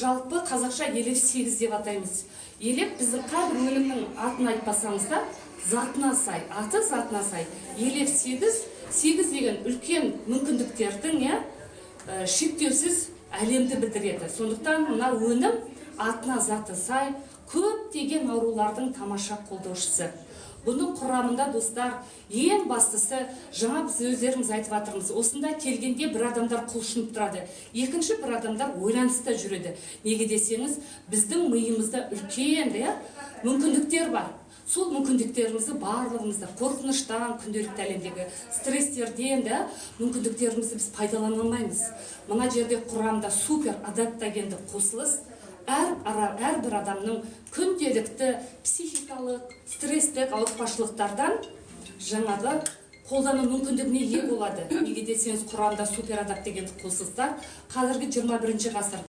жалпы қазақша елеп 8 деп атаймыз. Елеп біздің қайбір өнімнің атын айтпасаңыз да, затына сай, аты затына сай. Елеп 8 деген үлкен мүмкіндіктердің, шектеусіз әлемді білдіреді. Сондықтан мына өнім атына заты сай, көптеген аурулардың тамаша қолдаушысы. Бұның құрамында достар, ең бастысы, жаңа біз өздеріміз айтып жатырмыз, осында келгенде бір адамдар құлшынып тұрады, екінші бір адамдар ойланыста жүреді. Неге десеңіз, біздің миымызда үлкен мүмкіндіктер бар. Сол мүмкіндіктерімізді барлығымызда қорқыныштан, күнделікті әлемдегі стресстерден мүмкіндіктерімізді біз пайдалана алмаймыз. Мына жерде құрамында супер адаптогенді қосылыс әрбір адамның күнделікті психикалық, стресстік ауыртпашылықтардан жаңағы қолдану мүмкіндігіне ие болады. Неге десеңіз, құрамында супер адаптогенді қосылыстар қазіргі 21 ғасыр